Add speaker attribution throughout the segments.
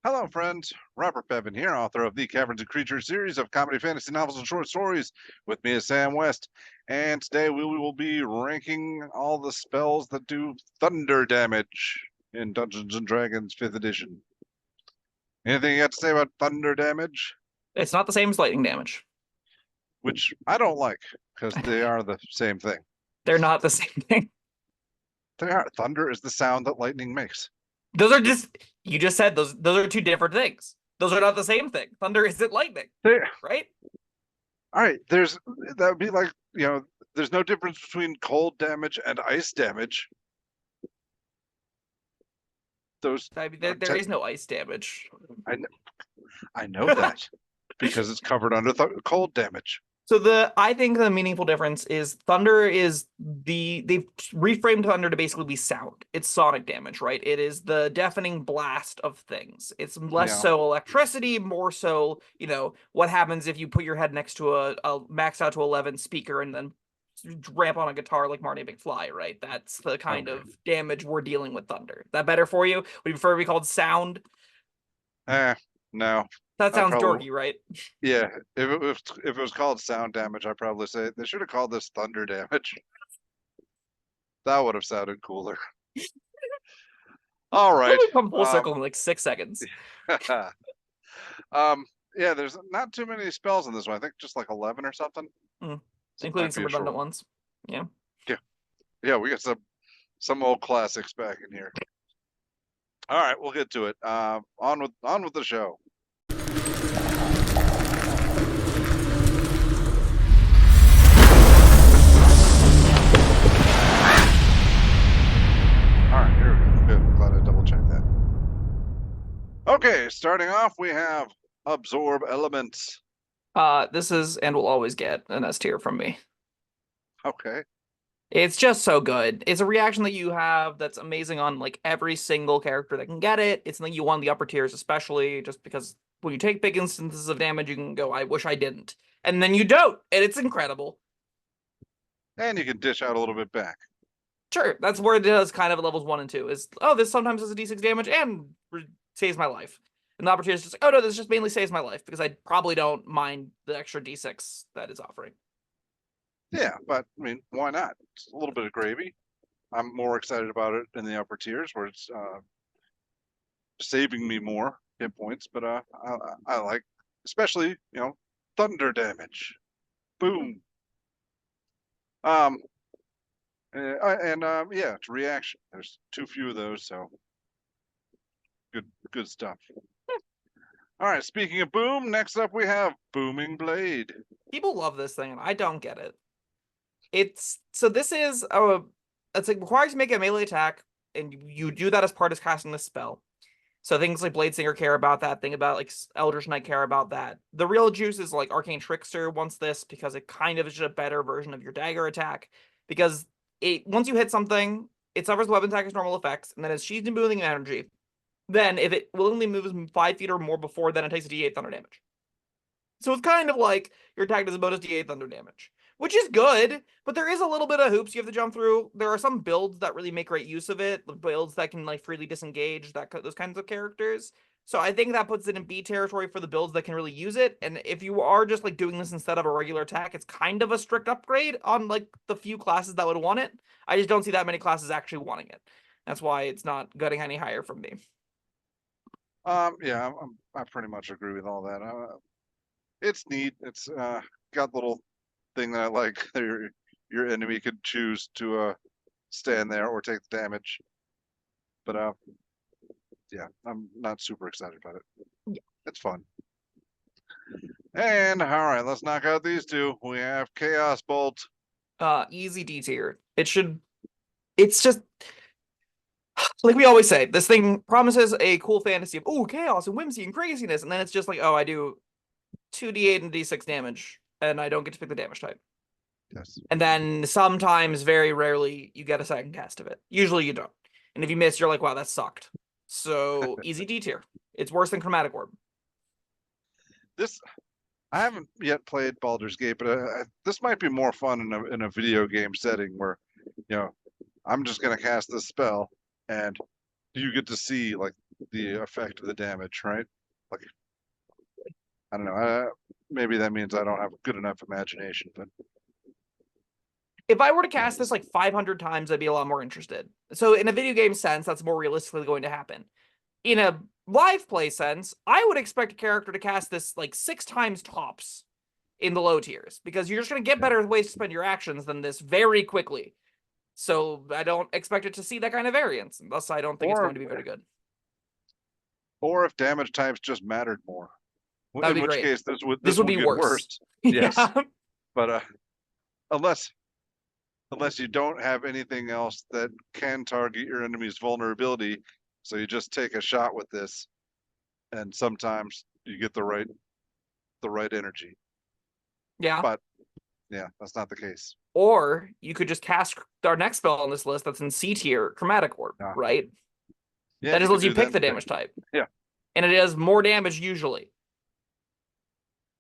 Speaker 1: Hello, friends. Robert Bevan here, author of the Caverns Creatures series of comedy, fantasy novels, and short stories. With me is Sam West, and today we will be ranking all the spells that do thunder damage in Dungeons and Dragons 5th edition. Anything you got to say about thunder damage?
Speaker 2: It's not the same as lightning damage.
Speaker 1: Which I don't like, because they are the same thing.
Speaker 2: They're not the same thing.
Speaker 1: They are. Thunder is the sound that lightning makes.
Speaker 2: Those are you just said those are two different things. Those are not the same thing. Thunder isn't lightning, right?
Speaker 1: All right, that would be like, there's no difference between cold damage and ice damage.
Speaker 2: I mean, there is no ice damage.
Speaker 1: I know that because it's covered under cold damage.
Speaker 2: So I think the meaningful difference is thunder is they've reframed thunder to basically be sound. It's sonic damage, right? It is the deafening blast of things. It's less so electricity, more so, what happens if you put your head next to a max out to 11 speaker and then ramp on a guitar like Marty McFly, right? That's the kind of damage we're dealing with thunder. Is that better for you? Would you prefer to be called sound?
Speaker 1: No.
Speaker 2: That sounds dorky, right?
Speaker 1: Yeah, if it was called sound damage, I'd probably say they should have called this thunder damage. That would have sounded cooler. All right.
Speaker 2: We'll come full circle in like 6 seconds.
Speaker 1: Yeah, there's not too many spells in this one. I think just like 11 or something.
Speaker 2: Including some redundant ones. Yeah.
Speaker 1: Yeah, we got some old classics back in here. All right, we'll get to it. On with the show. All right, here we go. Good. Glad I double checked that. Okay, starting off, we have absorb elements.
Speaker 2: This is and will always get an S tier from me.
Speaker 1: Okay.
Speaker 2: It's just so good. It's a reaction that you have that's amazing on like every single character that can get it. It's something you want in the upper tiers, especially just because when you take big instances of damage, you can go, I wish I didn't. And then you don't, and it's incredible.
Speaker 1: And you can dish out a little bit back.
Speaker 2: Sure, that's where it does kind of at levels 1 and 2, is, oh, this sometimes does a d6 damage and saves my life. And the upper tier is just like, oh no, this just mainly saves my life, because I probably don't mind the extra d6 that it's offering.
Speaker 1: Yeah, but I mean, why not? It's a little bit of gravy. I'm more excited about it in the upper tiers where it's saving me more hit points, but I like, especially, thunder damage. Boom. Yeah, it's reaction. There's too few of those, so good stuff. All right, speaking of boom, next up we have Booming Blade.
Speaker 2: People love this thing, and I don't get it. It's requires you to make a melee attack, and you do that as part of casting this spell. So things like Bladesinger care about that. Think about like Eldritch Knight care about that. The real juice is like Arcane Trickster wants this because it kind of is just a better version of your dagger attack. Because once you hit something, it suffers weapon attack as normal effects, and then as she's moving energy, then if it willingly moves 5 feet or more before, then it takes a d8 thunder damage. So it's kind of like your attack does a bonus d8 thunder damage, which is good, but there is a little bit of hoops you have to jump through. There are some builds that really make great use of it, builds that can like freely disengage, those kinds of characters. So I think that puts it in B territory for the builds that can really use it. And if you are just like doing this instead of a regular attack, it's kind of a strict upgrade on like the few classes that would want it. I just don't see that many classes actually wanting it. That's why it's not getting any higher from me.
Speaker 1: Yeah, I pretty much agree with all that. It's neat. It's got a little thing that I like. Your enemy could choose to stand there or take the damage. But yeah, I'm not super excited about it.
Speaker 2: Yeah.
Speaker 1: It's fun. And all right, let's knock out these two. We have Chaos Bolt.
Speaker 2: Easy D tier. It's just like we always say, this thing promises a cool fantasy of chaos and whimsy and craziness, and then it's just like, I do 2d8 and d6 damage, and I don't get to pick the damage type.
Speaker 1: Yes.
Speaker 2: And then sometimes, very rarely, you get a second cast of it. Usually you don't. And if you miss, you're like, wow, that sucked. So easy D tier. It's worse than Chromatic Orb.
Speaker 1: I haven't yet played Baldur's Gate, but this might be more fun in a video game setting where, I'm just gonna cast this spell, and you get to see like the effect of the damage, right? Like, I don't know. Maybe that means I don't have a good enough imagination, but
Speaker 2: If I were to cast this like 500 times, I'd be a lot more interested. So in a video game sense, that's more realistically going to happen. In a live play sense, I would expect a character to cast this like 6 times tops in the low tiers, because you're just going to get better ways to spend your actions than this very quickly. So I don't expect it to see that kind of variance, thus I don't think it's going to be very good.
Speaker 1: Or if damage types just mattered more.
Speaker 2: That would be
Speaker 1: in which
Speaker 2: great.
Speaker 1: case
Speaker 2: This would be
Speaker 1: get
Speaker 2: worse.
Speaker 1: Yes.
Speaker 2: Yeah.
Speaker 1: But unless you don't have anything else that can target your enemy's vulnerability, so you just take a shot with this, and sometimes you get the right energy.
Speaker 2: Yeah.
Speaker 1: But yeah, that's not the case.
Speaker 2: Or you could just cast our next spell on this list that's in C tier, Chromatic Orb, right?
Speaker 1: Yeah,
Speaker 2: that just lets you pick the damage type.
Speaker 1: Yeah.
Speaker 2: And it does more damage usually.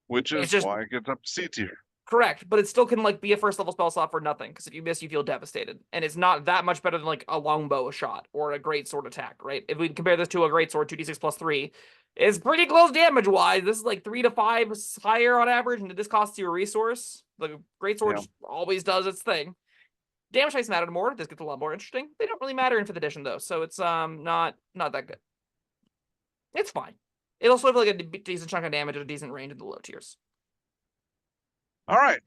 Speaker 1: Which is just why it gets up to C tier.
Speaker 2: Correct, but it still can like be a first level spell slot for nothing, because if you miss, you feel devastated. And it's not that much better than like a longbow shot or a great sword attack, right? If we compare this to a great sword, 2d6 plus 3, it's pretty close damage wise. This is like 3 to 5 higher on average, and this costs you a resource. The great sword always does its thing. Damage types matter more. This gets a lot more interesting. They don't really matter in 5th edition though, so it's not that good. It's fine. It'll still have like a decent chunk of damage at a decent range in the low tiers.
Speaker 1: All right.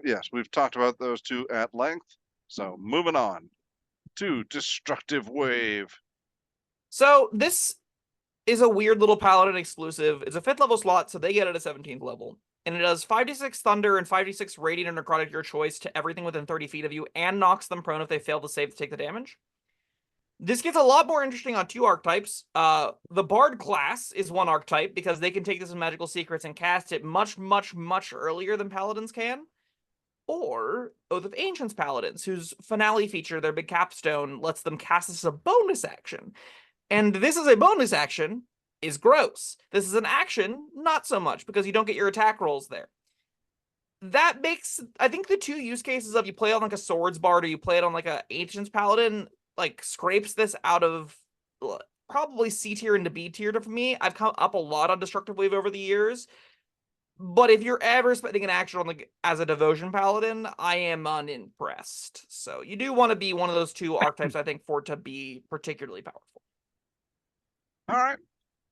Speaker 1: Yes, we've talked about those two at length. So moving on to Destructive Wave.
Speaker 2: So this is a weird little paladin exclusive. It's a 5th level slot, so they get it at 17th level. And it does 5d6 thunder and 5d6 radiant or necrotic, your choice, to everything within 30 feet of you, and knocks them prone if they fail to save to take the damage. This gets a lot more interesting on 2 archetypes. The Bard class is 1 archetype, because they can take this in Magical Secrets and cast it much, much, much earlier than Paladins can. Or Oath of Ancients Paladins, whose finale feature, their big capstone, lets them cast this as a bonus action. And this is a bonus action is gross. This is an action, not so much, because you don't get your attack rolls there. That makes, I think, the 2 use cases of you play on like a Swords Bard or you play it on like a Ancients Paladin, like scrapes this out of probably C tier into B tier for me. I've come up a lot on Destructive Wave over the years, but if you're ever spending an action on like as a Devotion Paladin, I am unimpressed. So you do want to be one of those 2 archetypes, I think, for it to be particularly powerful.
Speaker 1: All right,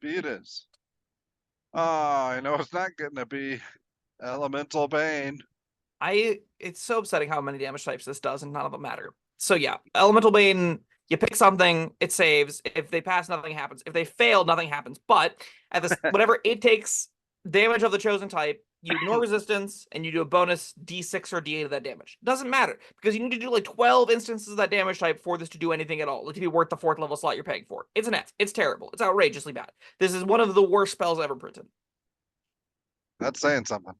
Speaker 1: B it is. I know it's not getting to be Elemental Bane.
Speaker 2: It's so upsetting how many damage types this does, and none of them matter. So yeah, Elemental Bane, you pick something, it saves. If they pass, nothing happens. If they fail, nothing happens. But at this, whatever it takes damage of the chosen type, you ignore resistance, and you do a bonus D6 or D8 of that damage. Doesn't matter, because you need to do like 12 instances of that damage type for this to do anything at all, like to be worth the 4th level slot you're paying for. It's an F. It's terrible. It's outrageously bad. This is one of the worst spells ever printed.
Speaker 1: That's saying something.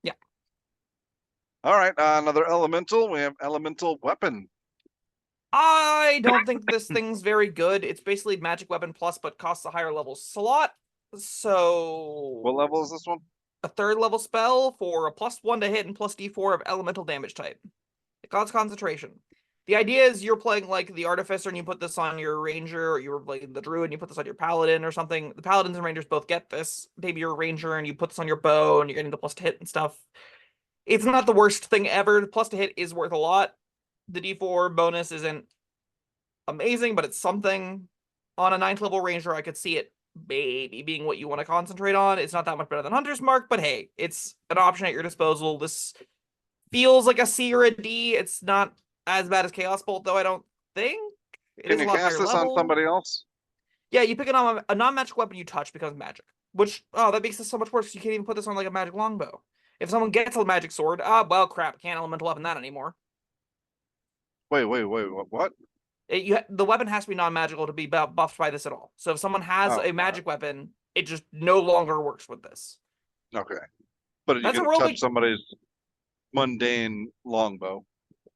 Speaker 2: Yeah.
Speaker 1: All right, another elemental. We have Elemental Weapon.
Speaker 2: I don't think this thing's very good. It's basically Magic Weapon Plus, but costs a higher level slot. So
Speaker 1: what level is this one?
Speaker 2: A 3rd level spell for a +1 to hit and plus D4 of elemental damage type. It costs concentration. The idea is you're playing like the Artificer and you put this on your Ranger, or you're playing the Druid and you put this on your Paladin or something. The Paladins and Rangers both get this. Maybe you're a Ranger and you put this on your bow and you're getting the plus to hit and stuff. It's not the worst thing ever. The plus to hit is worth a lot. The D4 bonus isn't amazing, but it's something. On a 9th level Ranger, I could see it maybe being what you want to concentrate on. It's not that much better than Hunter's Mark, but hey, it's an option at your disposal. This feels like a C or a D. It's not as bad as Chaos Bolt, though, I don't think.
Speaker 1: Can you cast this on somebody else?
Speaker 2: Yeah, you pick it on a non-magic weapon you touch becomes magic. Which, that makes this so much worse. You can't even put this on like a magic longbow. If someone gets a magic sword, well, crap, can't elemental weapon that anymore.
Speaker 1: Wait, what?
Speaker 2: The weapon has to be non-magical to be buffed by this at all. So if someone has a magic weapon, it just no longer works with this.
Speaker 1: Okay. But you can touch somebody's mundane longbow.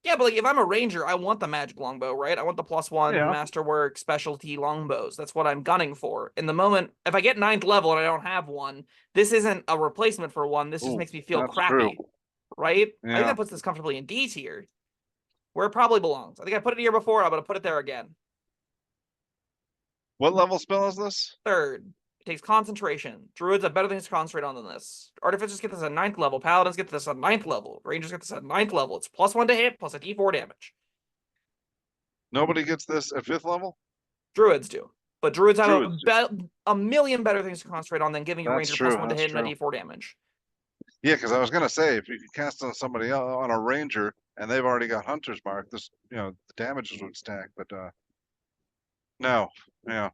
Speaker 2: Yeah, but like if I'm a Ranger, I want the magic longbow, right? I want the +1 masterwork specialty longbows. That's what I'm gunning for. In the moment, if I get 9th level and I don't have one, this isn't a replacement for one. This just makes me feel crappy.
Speaker 1: True.
Speaker 2: Right?
Speaker 1: Yeah.
Speaker 2: I think that puts this comfortably in D tier, where it probably belongs. I think I put it here before. I'm going to put it there again.
Speaker 1: What level spell is this?
Speaker 2: Third. It takes concentration. Druids have better things to concentrate on than this. Artificers get this at 9th level. Paladins get this at 9th level. Rangers get this at 9th level. It's +1 to hit, plus a d4 damage.
Speaker 1: Nobody gets this at 5th level?
Speaker 2: Druids do. But druids have
Speaker 1: Druids
Speaker 2: a million better things to concentrate on than giving a
Speaker 1: That's
Speaker 2: ranger
Speaker 1: true,
Speaker 2: +1 to
Speaker 1: that's
Speaker 2: hit and a
Speaker 1: true.
Speaker 2: d4 damage.
Speaker 1: Yeah, because I was gonna say if you could cast on somebody else, on a ranger and they've already got Hunter's Mark, this the damages would stack. But no, yeah,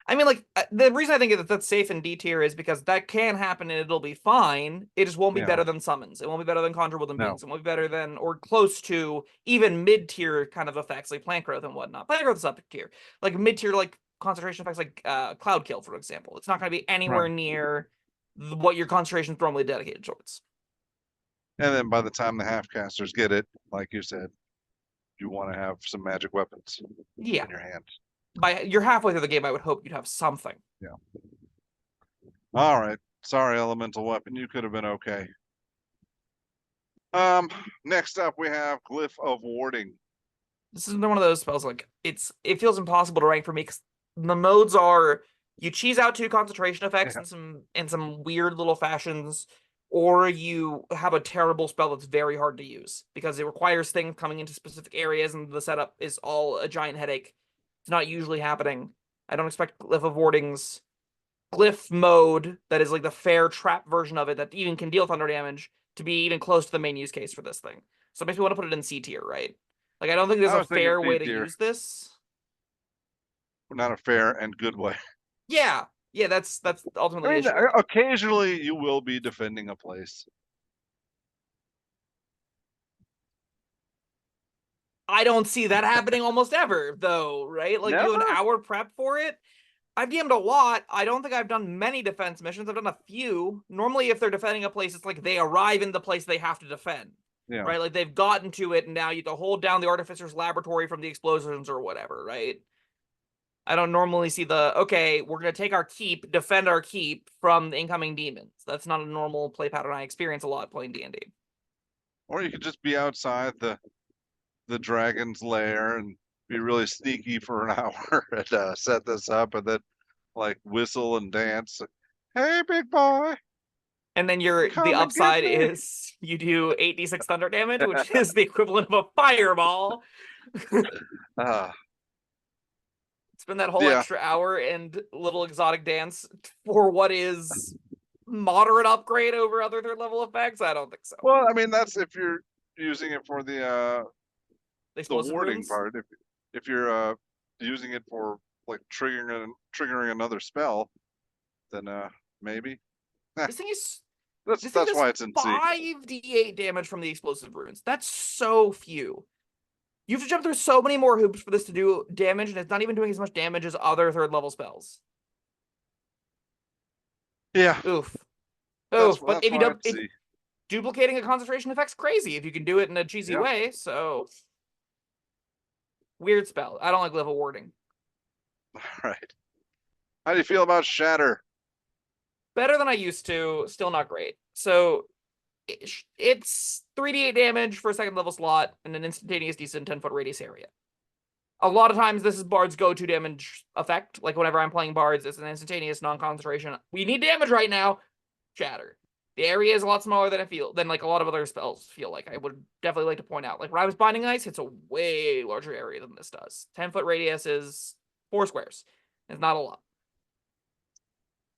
Speaker 2: I mean, like, the reason I think that that's safe in D tier is because that can happen and it'll be fine. It just won't be
Speaker 1: yeah,
Speaker 2: better than summons. It won't be better than conjure wielding
Speaker 1: no,
Speaker 2: beings. It won't be better than or close to even mid tier kind of effects like plant growth and whatnot. Plant growth is up tier, like mid tier, like concentration effects like cloud kill, for example. It's not going to be anywhere
Speaker 1: right.
Speaker 2: near what your concentration is normally dedicated towards.
Speaker 1: And then by the time the half casters get it, like you said, you want to have some magic weapons
Speaker 2: Yeah,
Speaker 1: in your hand.
Speaker 2: by you're halfway through the game, I would hope you'd have something.
Speaker 1: Yeah. All right. Sorry, elemental weapon. You could have been okay. Next up we have Glyph of Warding.
Speaker 2: This is one of those spells like it feels impossible to rank for me because the modes are you cheese out 2 concentration effects
Speaker 1: Yeah.
Speaker 2: in some weird little fashions, or you have a terrible spell that's very hard to use because it requires things coming into specific areas and the setup is all a giant headache. It's not usually happening. I don't expect Glyph of Warding's Glyph mode that is like the fair trap version of it that even can deal thunder damage to be even close to the main use case for this thing. So it makes me want to put it in C tier, right? Like, I don't think there's
Speaker 1: I
Speaker 2: a
Speaker 1: was thinking
Speaker 2: fair
Speaker 1: D
Speaker 2: way to
Speaker 1: tier,
Speaker 2: use this.
Speaker 1: not a fair and good way.
Speaker 2: Yeah, yeah, that's ultimately
Speaker 1: I
Speaker 2: the
Speaker 1: mean,
Speaker 2: issue with it.
Speaker 1: occasionally you will be defending a place.
Speaker 2: I don't see that happening almost ever, though, right? Like, you do an
Speaker 1: Never?
Speaker 2: hour prep for it. I've DM'd a lot. I don't think I've done many defense missions. I've done a few. Normally, if they're defending a place, it's like they arrive in the place they have to defend,
Speaker 1: Yeah.
Speaker 2: right? Like they've gotten to it, and now you have to hold down the artificer's laboratory from the explosions or whatever, right? I don't normally see the, okay, we're going to take our keep, defend our keep from the incoming demons. That's not a normal play pattern I experience a lot playing D&D.
Speaker 1: Or you could just be outside the dragon's lair and be really sneaky for an hour and set this up and then like whistle and dance. Hey, big boy,
Speaker 2: And then the
Speaker 1: come and get
Speaker 2: upside
Speaker 1: me.
Speaker 2: is you do 8d6 thunder damage, which is the equivalent of a fireball.
Speaker 1: uh,
Speaker 2: Spend that whole
Speaker 1: yeah.
Speaker 2: extra hour and little exotic dance for what is moderate upgrade over other 3rd level effects? I don't think so.
Speaker 1: Well, I mean that's if you're using it for the
Speaker 2: Explosive
Speaker 1: warding
Speaker 2: runes?
Speaker 1: part. If you're using it for like triggering another spell, then maybe.
Speaker 2: This thing is
Speaker 1: That's why it's in C.
Speaker 2: 5d8 damage from the explosive runes. That's so few. You have to jump through so many more hoops for this to do damage, and it's not even doing as much damage as other 3rd level spells.
Speaker 1: Yeah,
Speaker 2: Oof. Oof. But if you
Speaker 1: why
Speaker 2: don't,
Speaker 1: it's C.
Speaker 2: duplicating a concentration effect's crazy if you can do it in a cheesy
Speaker 1: Yeah.
Speaker 2: way, so weird spell. I don't like level warding.
Speaker 1: All right. How do you feel about Shatter?
Speaker 2: Better than I used to, still not great. So it's 3d8 damage for a 2nd level slot and an instantaneous decent 10-foot radius area. A lot of times this is Bard's go-to damage effect. Like whenever I'm playing Bards, it's an instantaneous non-concentration. We need damage right now. Shatter. The area is a lot smaller than like a lot of other spells feel like. I would definitely like to point out. Like when I was Binding Ice, it's a way larger area than this does. 10-foot radius is 4 squares. It's not a lot.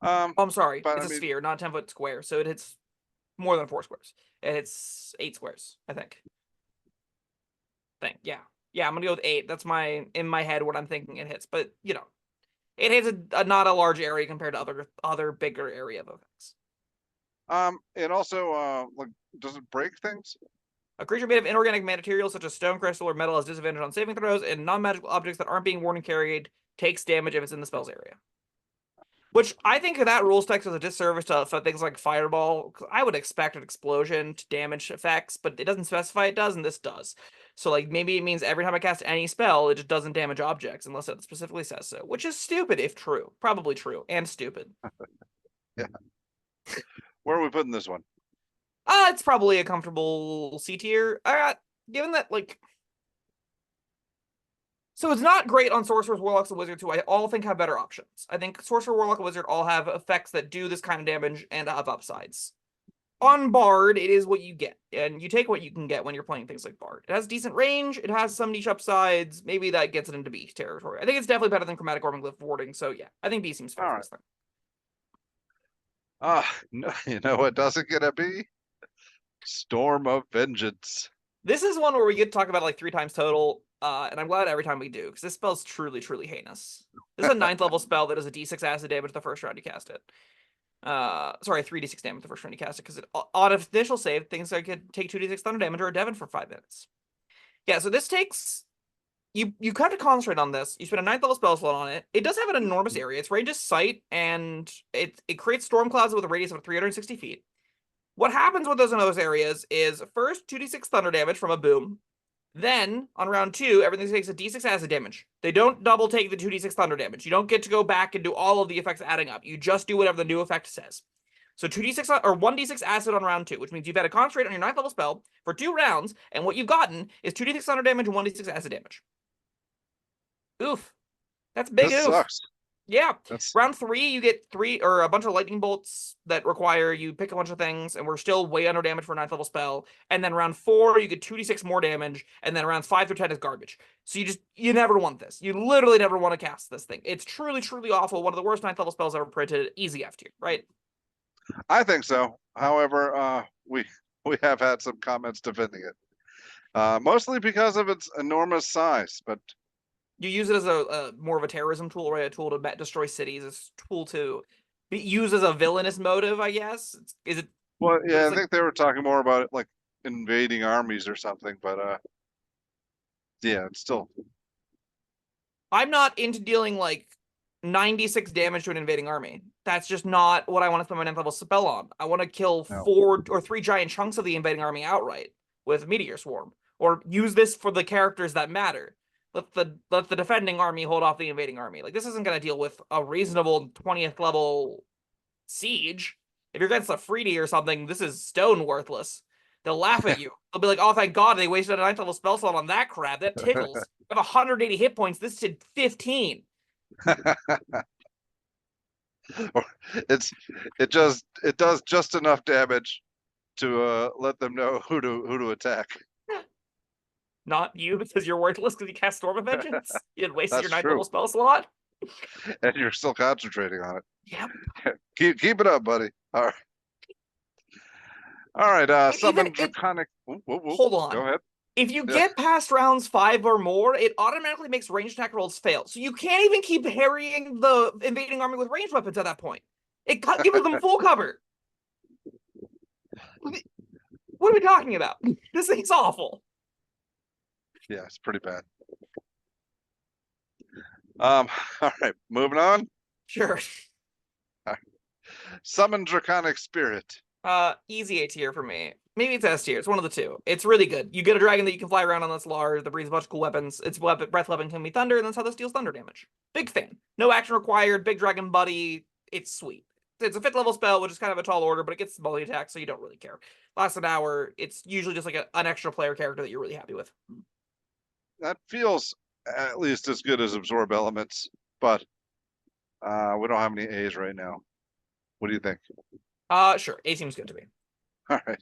Speaker 2: Oh, I'm sorry. It's a sphere, not a 10-foot square. So it hits more than 4 squares. It hits 8 squares, I think. Yeah. Yeah, I'm gonna go with 8. That's in my head what I'm thinking it hits. But it hits not a large area compared to other bigger area of effects.
Speaker 1: It also like does it break things?
Speaker 2: A creature made of inorganic material such as stone, crystal, or metal has disadvantage on saving throws, and non-magical objects that aren't being worn and carried takes damage if it's in the spell's area. Which I think that rules text is a disservice to things like Fireball. I would expect an explosion to damage effects, but it doesn't specify it does, and this does. So like maybe it means every time I cast any spell, it just doesn't damage objects unless it specifically says so, which is stupid if true. Probably true and stupid.
Speaker 1: Yeah. Where are we putting this one?
Speaker 2: It's probably a comfortable C tier. Given that So it's not great on Sorcerers, Warlocks, and Wizards, who I all think have better options. I think Sorcerer, Warlock, and Wizard all have effects that do this kind of damage and have upsides. On Bard, it is what you get, and you take what you can get when you're playing things like Bard. It has decent range, it has some niche upsides, maybe that gets it into B territory. I think it's definitely better than Chromatic Orb and Glyph Warding, so yeah, I think B seems fair for this thing.
Speaker 1: No, you know what doesn't get a B? Storm of Vengeance.
Speaker 2: This is one where we get to talk about it like 3 times total, and I'm glad every time we do, because this spell's truly, truly heinous. This is a 9th level spell that does a d6 acid damage the first round you cast it. Sorry, 3d6 damage the first round you cast it, because on initial save, things like could take 2d6 thunder damage or a Devon for 5 minutes. Yeah, so this takes... You have to concentrate on this. You spend a 9th level spell slot on it. It does have an enormous area. Its range is sight, and it creates storm clouds with a radius of 360 feet. What happens with those in those areas is first 2d6 thunder damage from a boom. Then, on round 2, everything takes a d6 acid damage. They don't double take the 2d6 thunder damage. You don't get to go back and do all of the effects adding up. You just do whatever the new effect says. So 2d6 or 1d6 acid on round 2, which means you've had to concentrate on your 9th level spell for 2 rounds, and what you've gotten is 2d6 thunder damage and 1d6 acid damage. Oof. That's big
Speaker 1: This
Speaker 2: oof.
Speaker 1: sucks.
Speaker 2: Yeah. Round 3, you get 3 or a bunch of lightning bolts that require you pick a bunch of things, and we're still way under damage for a 9th level spell. And then round 4, you get 2d6 more damage, and then rounds 5 through 10 is garbage. So you never want this. You literally never want to cast this thing. It's truly, truly awful. One of the worst 9th level spells ever printed. Easy F tier, right?
Speaker 1: I think so. However, we have had some comments defending it. Mostly because of its enormous size, but
Speaker 2: you use it as a more of a terrorism tool, right? A tool to destroy cities, a tool to be used as a villainous motive, I guess. Is it?
Speaker 1: Well, yeah, I
Speaker 2: like,
Speaker 1: think they were talking more about it like invading armies or something, but yeah, it's still.
Speaker 2: I'm not into dealing like 96 damage to an invading army. That's just not what I want to spend my 9th level spell on. I want to kill 4 or 3 giant chunks of the invading army outright with Meteor Swarm, or use this for the characters that matter. Let the defending army hold off the invading army. Like, this isn't going to deal with a reasonable 20th level siege. If you're against a Freedy or something, this is stone worthless. They'll laugh at you. They'll be like, oh, thank God they wasted a 9th level spell slot on that crap. That tickles. I have 180 hit points. This did 15.
Speaker 1: It does just enough damage to let them know who to attack.
Speaker 2: Not you, because you're worthless because you cast Storm of Vengeance. You had wasted your 9th
Speaker 1: true.
Speaker 2: level spell slot.
Speaker 1: And you're still concentrating on it.
Speaker 2: Yep.
Speaker 1: Keep it up, buddy. All right. Summon Draconic.
Speaker 2: Hold on.
Speaker 1: Go ahead.
Speaker 2: If you get past rounds 5 or more, it automatically makes ranged attack rolls fail. So you can't even keep harrying the invading army with ranged weapons at that point. It gives them full cover. What are we talking about? This thing's awful.
Speaker 1: Yeah, it's pretty bad. All right, moving on.
Speaker 2: Sure.
Speaker 1: Right. Summon Draconic Spirit.
Speaker 2: Easy A tier for me. Maybe it's S tier. It's one of the two. It's really good. You get a dragon that you can fly around on that's large, that breathes a bunch of cool weapons. Its breath weapon can be thunder, and that's how this deals thunder damage. Big fan. No action required. Big dragon buddy. It's sweet. It's a 5th level spell, which is kind of a tall order, but it gets multi attack, so you don't really care. Lasts an hour. It's usually just like an extra player character that you're really happy with.
Speaker 1: That feels at least as good as Absorb Elements, but we don't have any A's right now. What do you think?
Speaker 2: Sure. A seems good to me.
Speaker 1: All right.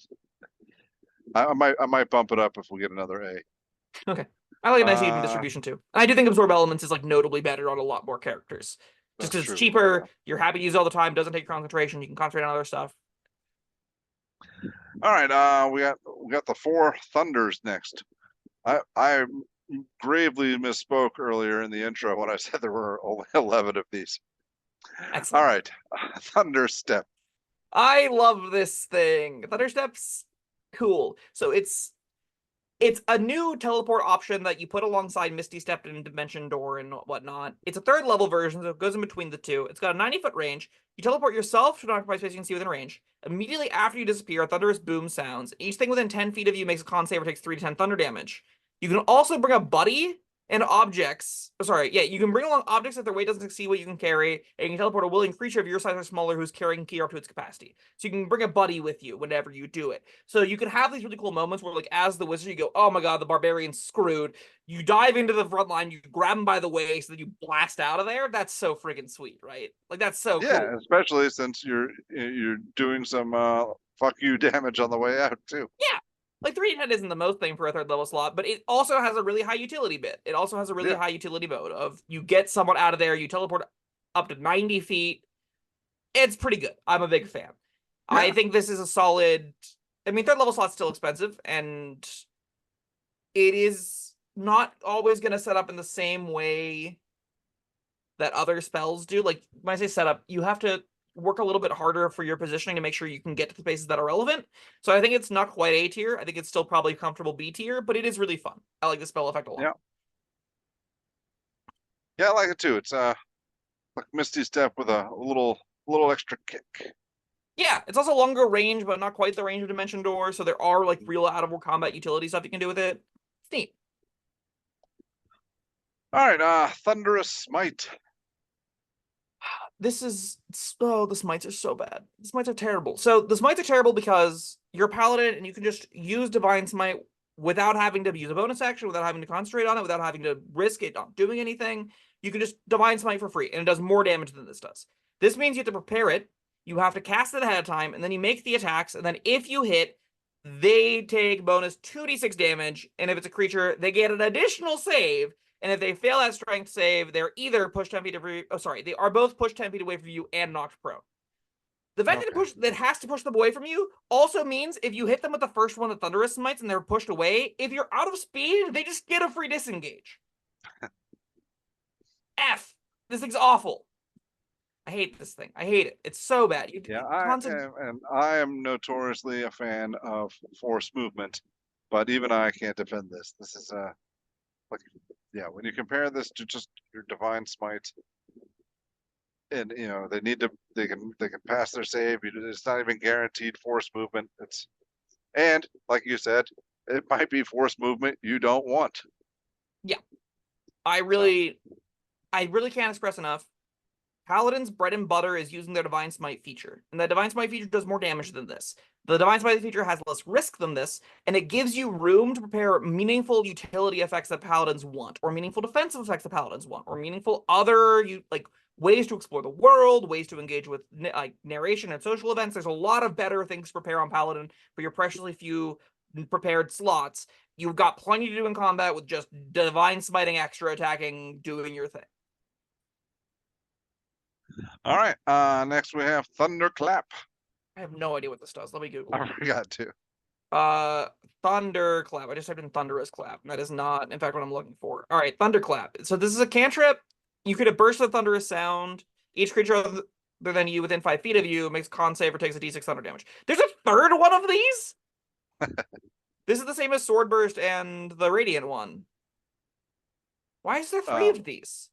Speaker 1: I might bump it up if we get another A.
Speaker 2: Okay. I like a nice even distribution too. And I do think Absorb Elements is like notably better on a lot more characters. Just because it's cheaper, you're happy to use it all the time, doesn't take concentration, you can concentrate on other stuff.
Speaker 1: All right, we got the 4 Thunders next. I gravely misspoke earlier in the intro when I said there were only 11 of these.
Speaker 2: Excellent.
Speaker 1: All right, Thunderstep.
Speaker 2: I love this thing. Thunderstep's cool. So it's a new teleport option that you put alongside Misty Step and Dimension Door and whatnot. It's a 3rd level version, so it goes in between the two. It's got a 90-foot range. You teleport yourself to an occupied space you can see within range. Immediately after you disappear, a thunderous boom sounds. Each thing within 10 feet of you makes a con save or takes 3 to 10 thunder damage. You can also bring a buddy and objects. Sorry, yeah, you can bring along objects if their weight doesn't exceed what you can carry, and you can teleport a willing creature of your size or smaller who's carrying gear up to its capacity. So you can bring a buddy with you whenever you do it. So you can have these really cool moments where, like, as the wizard, you go, "Oh my god, the barbarian's screwed." You dive into the front line, you grab him by the waist, then you blast out of there. That's so freaking sweet, right? Like, that's so
Speaker 1: Yeah,
Speaker 2: cool.
Speaker 1: especially since you're doing some fuck you damage on the way out too.
Speaker 2: Yeah. Like 310 isn't the most thing for a third level slot, but it also has a really high utility bit. It also has a really
Speaker 1: Yeah.
Speaker 2: high utility mode of you get someone out of there, you teleport up to 90 feet. It's pretty good. I'm a big fan. I
Speaker 1: Yeah.
Speaker 2: think this is a solid. I mean, third level slot's still expensive, and it is not always going to set up in the same way that other spells do. Like, when I say setup, you have to work a little bit harder for your positioning to make sure you can get to the spaces that are relevant. So I think it's not quite A tier. I think it's still probably comfortable B tier, but it is really fun. I like the spell effect a lot.
Speaker 1: Yeah. Yeah, I like it too. It's like Misty Step with a little extra kick.
Speaker 2: Yeah, it's also longer range, but not quite the range of Dimension Door. So there are like real out of combat utility stuff you can do with it. It's neat.
Speaker 1: All right, Thunderous Smite.
Speaker 2: This is the smites are so bad. The smites are terrible. So the smites are terrible because you're a paladin and you can just use divine smite without having to use a bonus action, without having to concentrate on it, without having to risk it not doing anything. You can just divine smite for free, and it does more damage than this does. This means you have to prepare it. You have to cast it ahead of time, and then you make the attacks, and then if you hit, they take bonus 2d6 damage, and if it's a creature, they get an additional save. And if they fail that strength save, they're either pushed 10 feet away. Oh, sorry, they are both pushed 10 feet away from you and knocked prone. The fact that it has to push them away from you also means if you hit them with the first one that Thunderous Smites and they're pushed away, if you're out of speed, they just get a free disengage. F. This thing's awful. I hate this thing. I hate it. It's so bad.
Speaker 1: I am notoriously a fan of force movement, but even I can't defend this. This is like, yeah, when you compare this to just your divine smite, and they can pass their save. It's not even guaranteed force movement. And like you said, it might be force movement you don't want.
Speaker 2: Yeah, I really can't express enough. Paladin's bread and butter is using their Divine Smite feature, and the Divine Smite feature does more damage than this. The Divine Smite feature has less risk than this, and it gives you room to prepare meaningful utility effects that Paladins want, or meaningful defensive effects that Paladins want, or meaningful other ways to explore the world, ways to engage with narration and social events. There's a lot of better things to prepare on Paladin for your preciously few prepared slots. You've got plenty to do in combat with just Divine Smiting, extra attacking, doing your thing.
Speaker 1: All right. Next we have Thunderclap.
Speaker 2: I have no idea what this does. Let me Google.
Speaker 1: I forgot to.
Speaker 2: Thunderclap. I just typed in Thunderous Clap. That is not, in fact, what I'm looking for. All right, Thunderclap. So this is a cantrip. You could burst a thunderous sound. Each creature other than you within 5 feet of you makes con save or takes a d6 thunder damage. There's a third one of these? This is the same as Sword Burst and the Radiant one. Why is there 3 of these?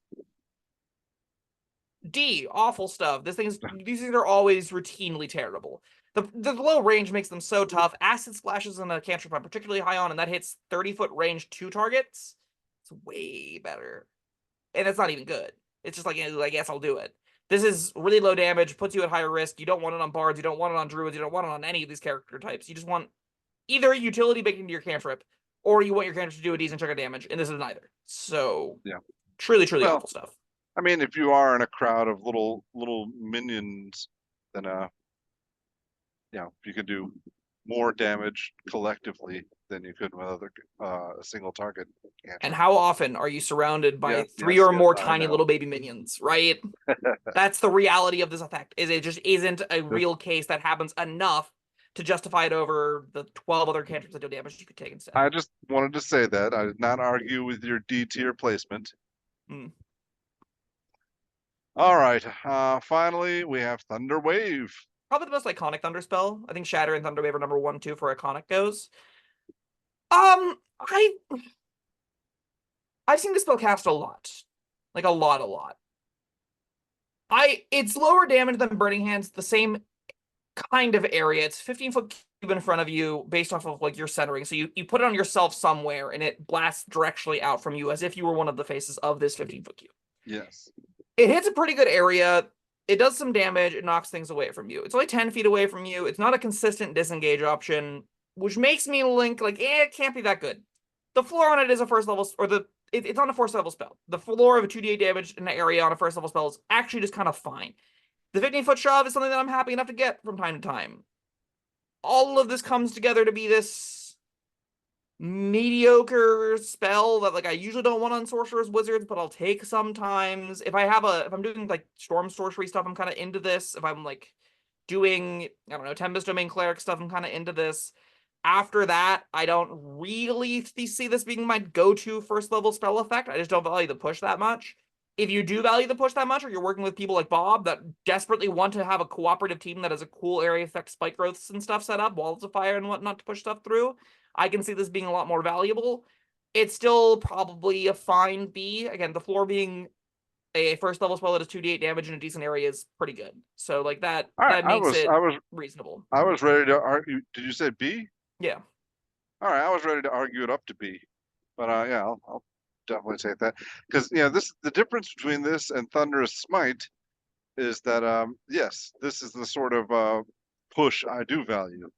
Speaker 2: D, awful stuff. These things are always routinely terrible. The low range makes them so tough. Acid splashes in a cantrip I'm particularly high on, and that hits 30-foot range 2 targets. It's way better. And it's not even good. It's just like, I guess I'll do it. This is really low damage, puts you at higher risk. You don't want it on bards, you don't want it on druids, you don't want it on any of these character types. You just want either utility baked into your cantrip, or you want your cantrip to do a decent chunk of damage, and this is neither. So,
Speaker 1: yeah,
Speaker 2: truly awful stuff.
Speaker 1: I mean, if you are in a crowd of little minions, then you can do more damage collectively than you could with other single target cantrip.
Speaker 2: And how often are you surrounded by 3 or more tiny little baby minions, right? That's the reality of this effect. It just isn't a real case that happens enough to justify it over the 12 other cantrips that do damage you could take instead.
Speaker 1: I just wanted to say that. I did not argue with your D tier placement. All right. Finally, we have Thunder Wave.
Speaker 2: Probably the most iconic Thunder spell. I think Shatter and Thunder Wave are number 1 and 2 for iconic goes. I've seen this spell cast a lot. Like a lot. It's lower damage than Burning Hands, the same kind of area. It's 15-foot in front of you based off of like your centering. So you put it on yourself somewhere and it blasts directly out from you as if you were one of the faces of this 15-foot cube.
Speaker 1: Yes.
Speaker 2: It hits a pretty good area. It does some damage. It knocks things away from you. It's only 10 feet away from you. It's not a consistent disengage option, which makes me think like, it can't be that good. The floor on it is a first level, or it's on a first level spell. The floor of a 2d8 damage in the area on a first level spell is actually just kind of fine. The 15-foot shove is something that I'm happy enough to get from time to time. All of this comes together to be this mediocre spell that like I usually don't want on sorcerers wizards, but I'll take sometimes. If I'm doing like storm sorcery stuff, I'm kind of into this. If I'm like doing, I don't know, Tempest Domain cleric stuff, I'm kind of into this. After that, I don't really see this being my go-to first level spell effect. I just don't value the push that much. If you do value the push that much, or you're working with people like Bob that desperately want to have a cooperative team that has a cool area effect spike growths and stuff set up, walls of fire and whatnot to push stuff through, I can see this being a lot more valuable. It's still probably a fine B. Again, the floor being a first level spell that does 2d8 damage in a decent area is pretty good. So like that
Speaker 1: All right.
Speaker 2: makes it reasonable.
Speaker 1: I was ready to argue. Did you say B?
Speaker 2: Yeah.
Speaker 1: All right. I was ready to argue it up to B, but yeah, I'll definitely take that because the difference between this and Thunderous Smite is that yes, this is the sort of push I do value.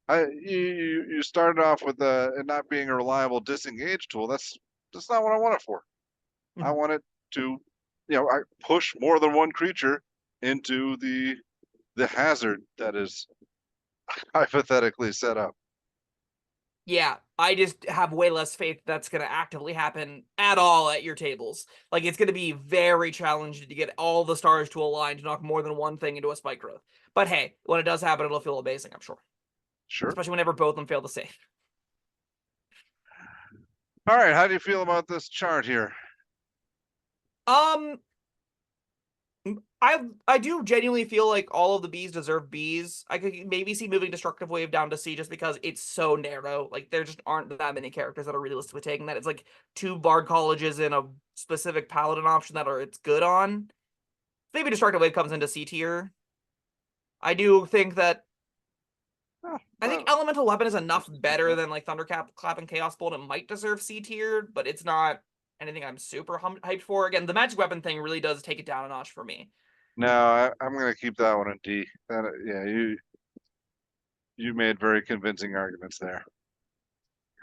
Speaker 1: You started off with it not being a reliable disengage tool. That's not what I want it for. I want it to, I push more than one creature into the hazard that is hypothetically set up.
Speaker 2: Yeah, I just have way less faith that's going to actively happen at all at your tables. Like, it's going to be very challenging to get all the stars to align to knock more than one thing into a spike growth. But hey, when it does happen, it'll feel amazing, I'm sure.
Speaker 1: Sure.
Speaker 2: Especially whenever both of them fail to save.
Speaker 1: All right, how do you feel about this chart here?
Speaker 2: I do genuinely feel like all of the Bs deserve Bs. I could maybe see moving Destructive Wave down to C just because it's so narrow. Like, there just aren't that many characters that are realistically taking that. It's like 2 Bard colleges and a specific Paladin option that it's good on. Maybe Destructive Wave comes into C tier. I do think that I think Elemental Weapon is enough better than like Thunderclap and Chaos Bolt. It might deserve C tier, but it's not anything I'm super hyped for. Again, the Magic Weapon thing really does take it down a notch for me.
Speaker 1: No, I'm going to keep that one in D. Yeah, you made very convincing arguments there.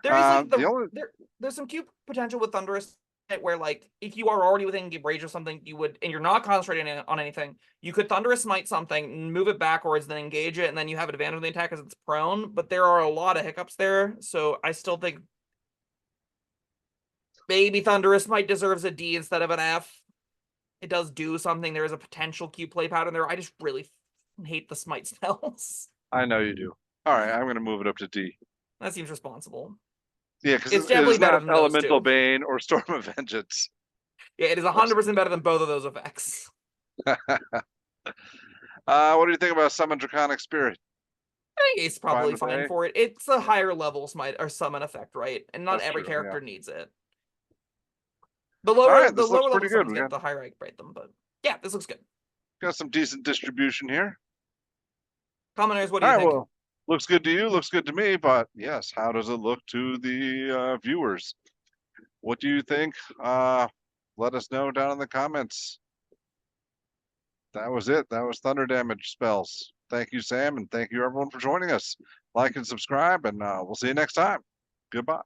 Speaker 2: There is like there's some cute potential with Thunderous where like if you are already within range of something, you would, and you're not concentrating on anything, you could Thunderous Smite something, move it backwards, then engage it, and then you have an advantage on the attack because it's prone. But there are a lot of hiccups there, so I still think maybe Thunderous Smite deserves a D instead of an F. It does do something. There is a potential Q play pattern there. I just really hate the Smite spells.
Speaker 1: I know you do. All right, I'm going to move it up to D.
Speaker 2: That seems responsible.
Speaker 1: Yeah, because
Speaker 2: it's definitely better than
Speaker 1: Elemental Bane or Storm of Vengeance.
Speaker 2: Yeah, it is 100% better than both of those effects.
Speaker 1: What do you think about Summon Draconic Spirit?
Speaker 2: I think it's probably fine for it. It's a higher level smite or summon effect, right? And not every character needs it. The lower level summons get the higher I rate them, but yeah, this looks good.
Speaker 1: Got some decent distribution here.
Speaker 2: Commoners, what do you think?
Speaker 1: Well, looks good to you, looks good to me, but yes, how does it look to the viewers? What do you think? Let us know down in the comments. That was it. That was Thunder Damage spells. Thank you, Sam, and thank you everyone for joining us. Like and subscribe, and we'll see you next time. Goodbye.